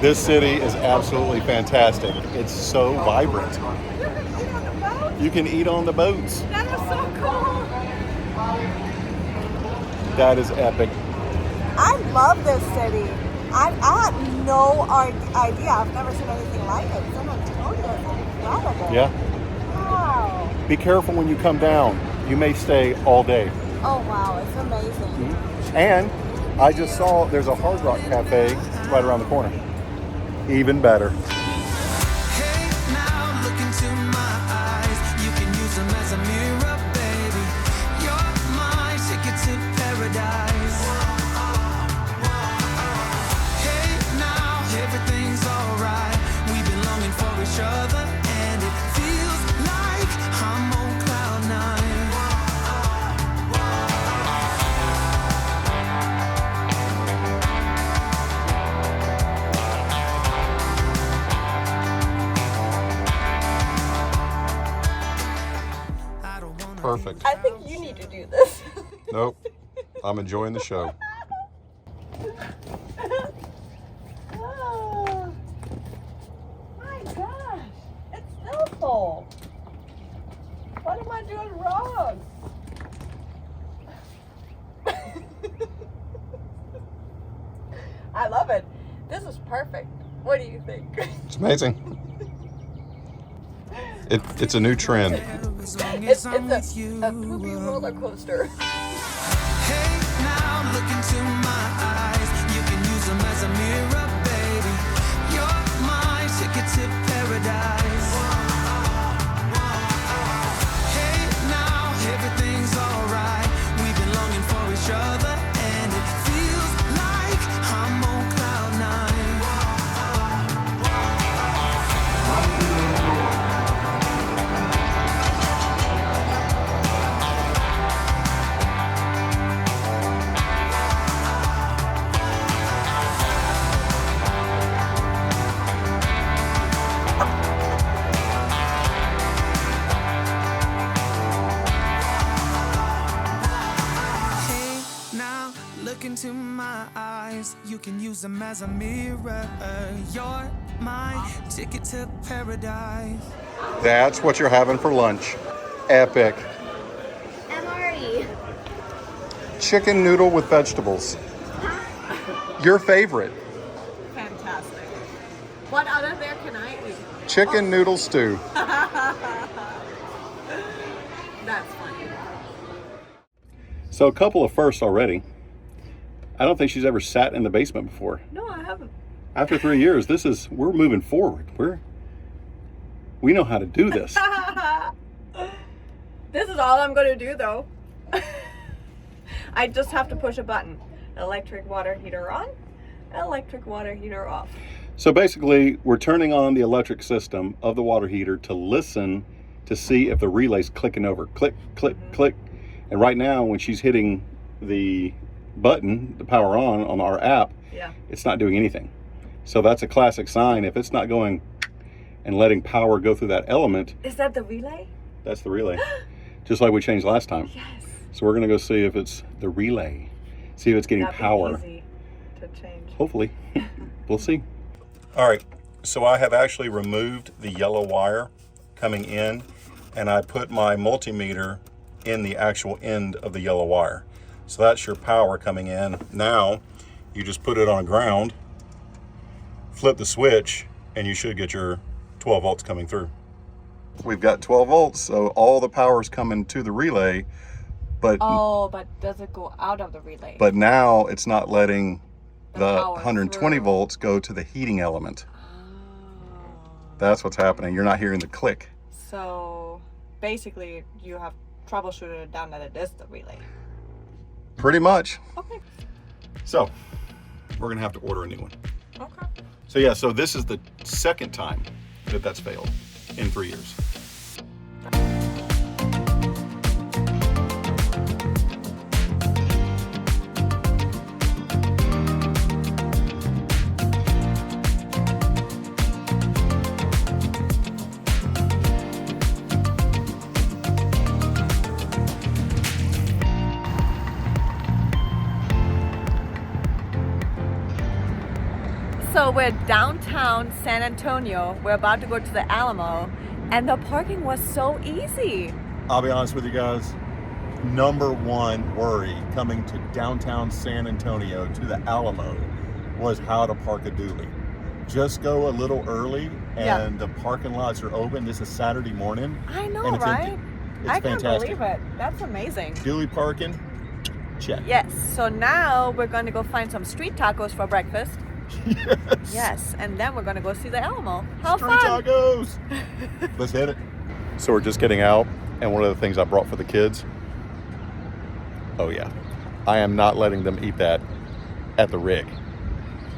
This city is absolutely fantastic. It's so vibrant. You can eat on the boats. That is so cool. That is epic. I love this city. I had no idea. I've never seen anything like it. San Antonio is incredible. Yeah. Wow. Be careful when you come down. You may stay all day. Oh, wow. It's amazing. And I just saw there's a Hard Rock Cafe right around the corner. Even better. Hey, now look into my eyes. You can use them as a mirror, baby. You're my ticket to paradise. Hey, now everything's alright. We've been longing for each other, and it feels like I'm on cloud nine. Perfect. I think you need to do this. Nope. I'm enjoying the show. Oh, my gosh. It's still full. What am I doing wrong? I love it. This is perfect. What do you think? It's amazing. It's a new trend. It's a poopy roller coaster. Hey, now look into my eyes. You can use them as a mirror, baby. You're my ticket to paradise. Hey, now everything's alright. We've been longing for each other, and it feels like I'm on cloud nine. Hey, now look into my eyes. You can use them as a mirror. You're my ticket to paradise. That's what you're having for lunch. Epic. MRE. Chicken noodle with vegetables. Your favorite. Fantastic. What other there can I eat? Chicken noodle stew. That's funny. So a couple of firsts already. I don't think she's ever sat in the basement before. No, I haven't. After 3 years, we're moving forward. We know how to do this. This is all I'm going to do, though. I just have to push a button. Electric water heater on, electric water heater off. So basically, we're turning on the electric system of the water heater to listen to see if the relay's clicking over. Click, click, click. And right now, when she's hitting the button, the power on our app, Yeah. it's not doing anything. So that's a classic sign. If it's not going and letting power go through that element, Is that the relay? that's the relay. Just like we changed last time. Yes. So we're going to go see if it's the relay. See if it's getting That'd be power. easy to change. Hopefully. We'll see. All right. So I have actually removed the yellow wire coming in, and I put my multimeter in the actual end of the yellow wire. So that's your power coming in. Now you just put it on ground, flip the switch, and you should get your 12 volts coming through. We've got 12 volts, so all the power is coming to the relay, but but does it go out of the relay? but now it's not letting the power 120 through. volts go to the heating element. That's what's happening. You're not hearing the click. So basically, you have troubleshooted it down that it is the relay. Pretty much. Okay. So we're gonna have to order a new one. Okay. So yeah, so this is the second time that that's failed in 3 years. So we're downtown San Antonio. We're about to go to the Alamo, and the parking was so easy. I'll be honest with you guys. Number one worry coming to downtown San Antonio to the Alamo was how to park a dually. Just go a little early and the parking lots are open. This is Saturday morning. I know, and it's right? empty. It's I fantastic. can't believe it. That's amazing. Dually parking, check. Yes, so now we're going to go find some street tacos for breakfast. Yes. Yes, and then we're going to go see the Alamo. How Street fun! tacos. Let's hit it. So we're just getting out, and one of the things I brought for the kids, oh yeah, I am not letting them eat that at the rig.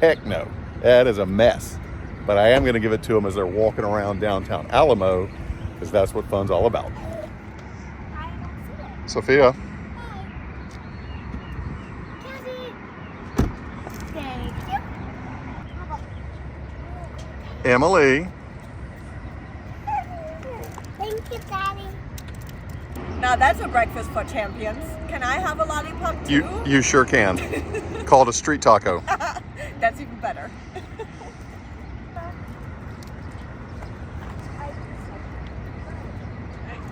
Heck no, that is a mess. But I am going to give it to them as they're walking around downtown Alamo, because that's what fun's all about. Sophia. Emily. Thank you, Daddy. Now that's a breakfast for champions. Can I have a lollipop too? You sure can. Called a street taco. That's even better.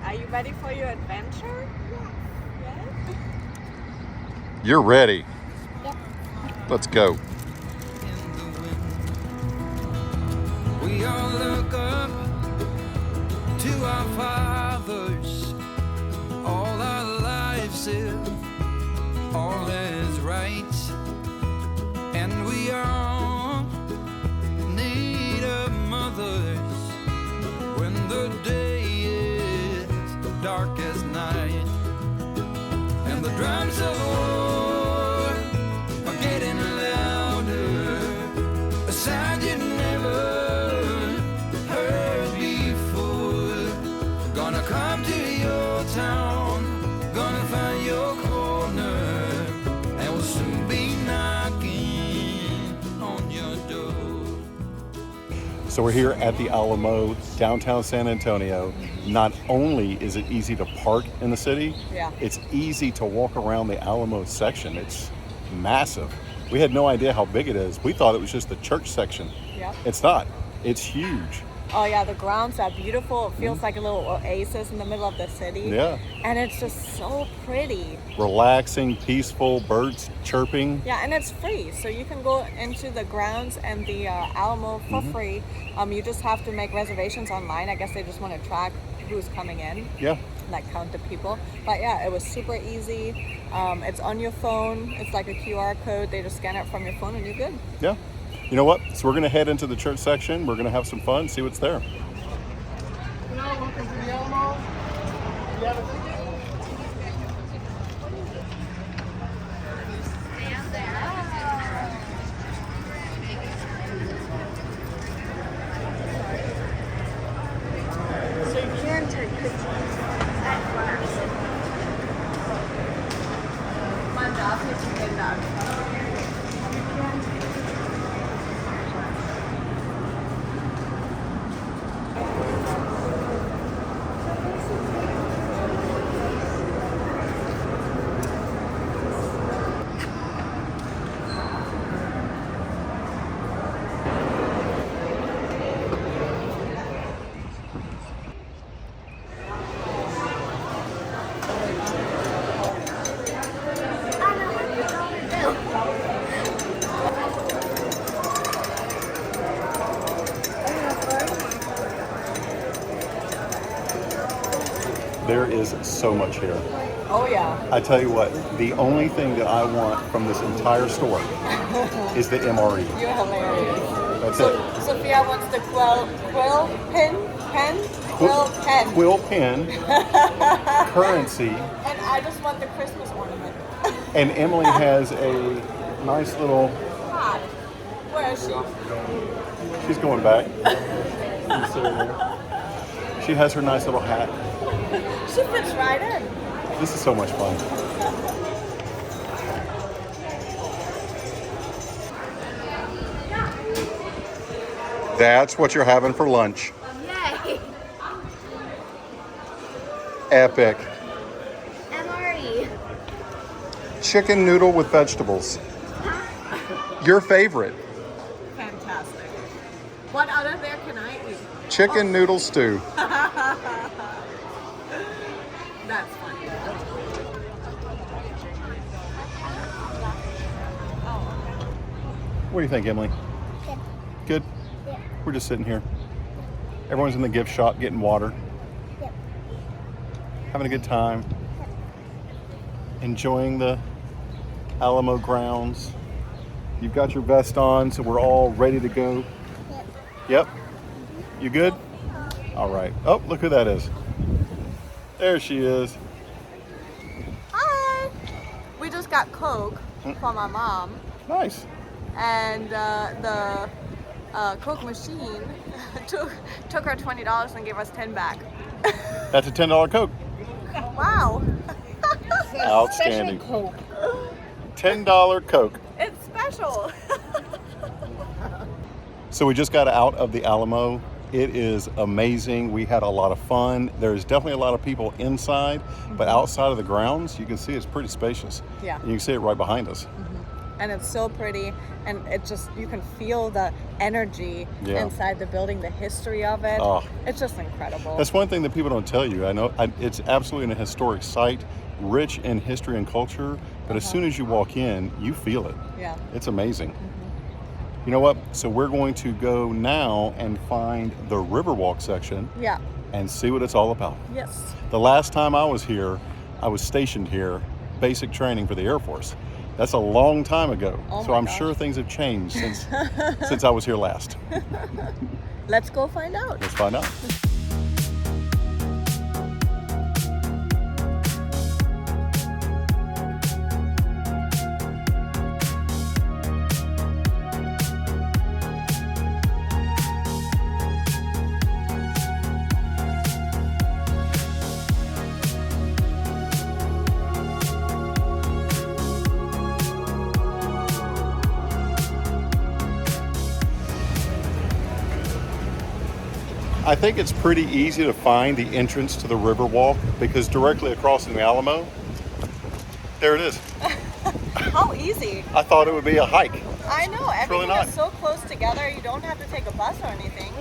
Are you ready for your adventure? Yes. You're ready. Let's go. We all look up to our fathers. All our lives if all is right, and we all need our mothers when the day is dark as night, and the drums of war are getting louder, a sound you never heard before. Gonna come to your town, gonna find your corner, and we'll soon be knocking on your door. So we're here at the Alamo, downtown San Antonio. Not only is it easy to park in the city, it's easy to walk around the Alamo section. It's massive. We had no idea how big it is. We thought it was just the church section. It's not. It's huge. Oh yeah, the grounds are beautiful. It feels like a little oasis in the middle of the city. Yeah. And it's just so pretty. Relaxing, peaceful, birds chirping. Yeah, and it's free. So you can go into the grounds and the Alamo for free. You just have to make reservations online. I guess they just want to track who's coming in. Yeah. Like count the people. But yeah, it was super easy. It's on your phone. It's like a QR code. They just scan it from your phone and you're good. Yeah. You know what? So we're going to head into the church section. We're going to have some fun, see what's there. Welcome to the Alamo. You have a ticket? So you can take pictures at first. Man darf nicht ändern. There is so much here. Oh yeah. I tell you what, the only thing that I want from this entire store is the MRE. You're hilarious. That's So, it. Sophia wants the quill pen Currency. and I just want the Christmas ornament. And Emily has a nice little, God, where is she? she's going back. She's sitting there. She has her nice little hat. She fits right in. This is so much fun. That's what you're having for lunch. Yay! Epic. MRE. Chicken noodle with vegetables. Your favorite. Fantastic. fantastic. What out of there can I eat? Chicken noodle stew. That's funny. What do you think, Emily? Good. Good? Yeah. We're just sitting here. Everyone's in the gift shop getting water, Yep. having a good time, enjoying the Alamo grounds. You've got your vest on, so we're all ready to go. Yep. Yep. You good? All right. Oh, look who that is. There she is. Hi. We just got Coke from my mom, Nice. and the Coke machine took her $20 and gave us 10 back. That's a $10 Coke. Wow. Outstanding. $10 Coke. It's special. So we just got out of the Alamo. It is amazing. We had a lot of fun. There's definitely a lot of people inside, but outside of the grounds, you can see it's pretty spacious. Yeah. You can see it right behind us. And it's so pretty, and it just, you can feel the energy Yeah. inside the building, the history of it. Oh. It's just incredible. That's one thing that people don't tell you. I know it's absolutely a historic site, rich in history and culture, but as soon as you walk in, you feel it. Yeah. It's amazing. You know what? So we're going to go now and find the Riverwalk section Yeah. and see what it's all about. Yes. The last time I was here, I was stationed here, basic training for the Air Force. That's a long time ago. Oh So my I'm gosh. sure things have changed since I was here last. Let's go find out. Let's find out. I think it's pretty easy to find the entrance to the Riverwalk because directly across from the Alamo, there it is. How easy. I thought it would be a hike. I know, everything really not. is so close together, you don't have to take a bus or anything.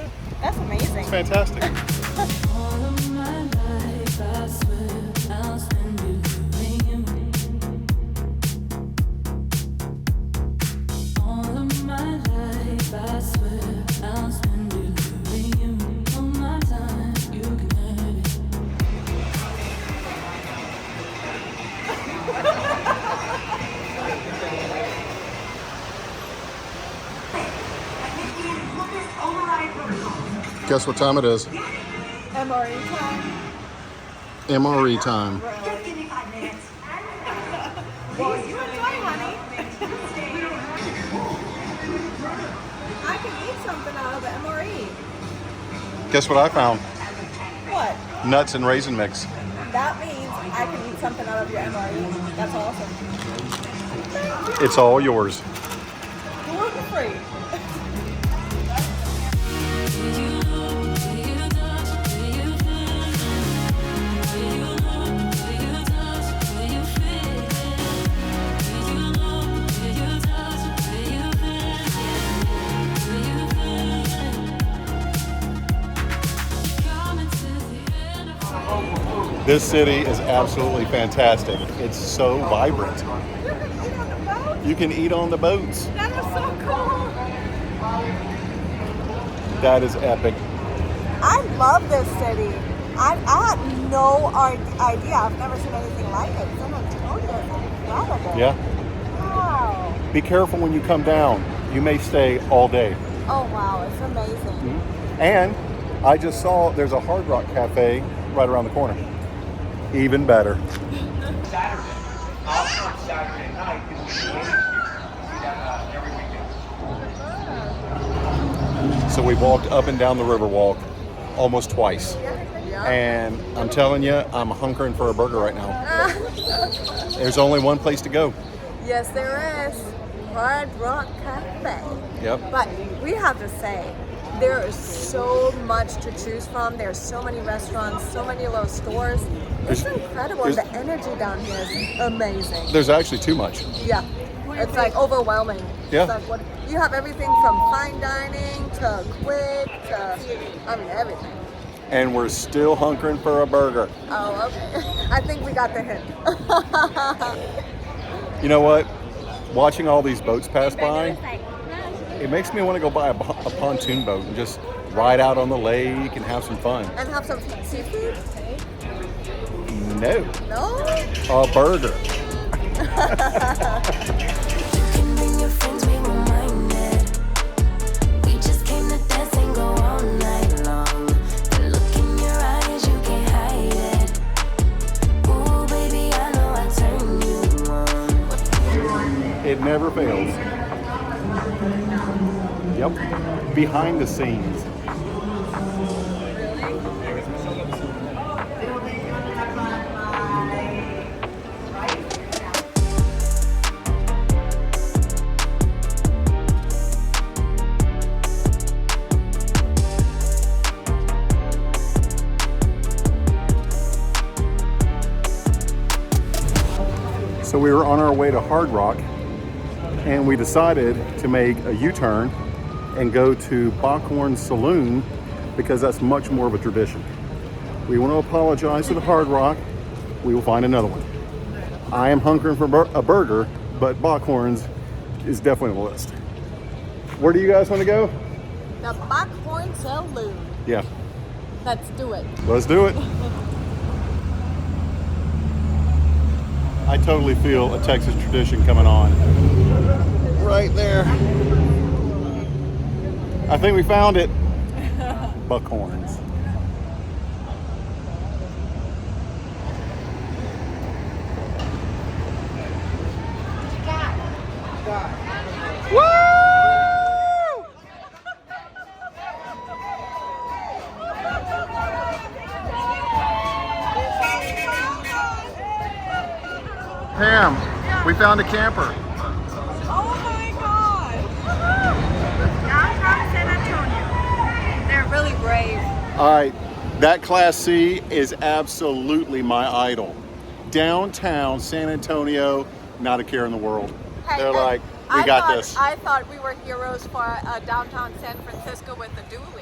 That's amazing. It's fantastic. All of my life, I swear I'll spend doing you. All of my life, I swear I'll spend doing you. All my time, you can have it. Guess what time it is? MRE time. MRE time. Well, you enjoy, honey. I can eat something out of the MRE. Guess what I found? What? Nuts and raisin mix. That means I can eat something out of your MRE. That's awesome. It's all yours. Gluten free. This city is absolutely fantastic. It's so vibrant. You can eat on the boat? You can eat on the boats. That is so cool. That is epic. I love this city. I had no idea. I've never seen anything like it. San Antonio is incredible. Yeah. Wow. Be careful when you come down. You may stay all day. Oh wow, it's amazing. And I just saw there's a Hard Rock Cafe right around the corner. Even better. Saturday. Also Saturday night is the Canadian here. We do that every weekend. So we walked up and down the Riverwalk almost twice. And I'm telling you, I'm hunkering for a burger right now. There's only one place to go. Yes, there is. Hard Rock Cafe. Yep. But we have to say, there is so much to choose from. There's so many restaurants, so many little stores. It's incredible. there's- The energy down here is amazing. There's actually too much. Yeah. It's like overwhelming. Yeah. It's like you have everything from fine dining to quick to, I mean, everything. And we're still hunkering for a burger. Oh, okay. I think we got the hint. You know what? Watching all these boats pass by, it makes me want to go buy a pontoon boat and just ride out on the lake and have some fun. And have some seafood? No, No? a burger. can bring your friends, we won't mind it. We just came to dance and go all night long. The look in your eyes, you can't hide it. Ooh, baby, I know I turn you on. It never fails. Yep, behind the scenes. So we were on our way to Hard Rock, and we decided to make a U-turn and go to Bockhorn Saloon because that's much more of a tradition. We want to apologize to the Hard Rock. We will find another one. I am hunkering for a burger, but Bockhorns is definitely on the list. Where do you guys want to go? The Bockhorn Saloon. Yeah, Let's do it. let's do it. I totally feel a Texas tradition coming on. Right there. I think we found it. Buckhorns. Pam, we found a camper. Oh my god! Downtown San Antonio. They're really brave. All right, that Class C is absolutely my idol. Downtown San Antonio, not a care in the world. Hey, They're and like, we got this. I thought we were heroes for downtown San Francisco with the dually.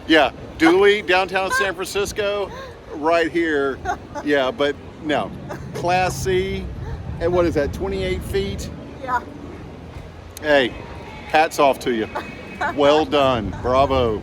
Yeah, Dooley, downtown San Francisco, right here. Yeah, but no, Class C, and what is that, 28 feet? Yeah. Hey, hats off to you. Well done, bravo.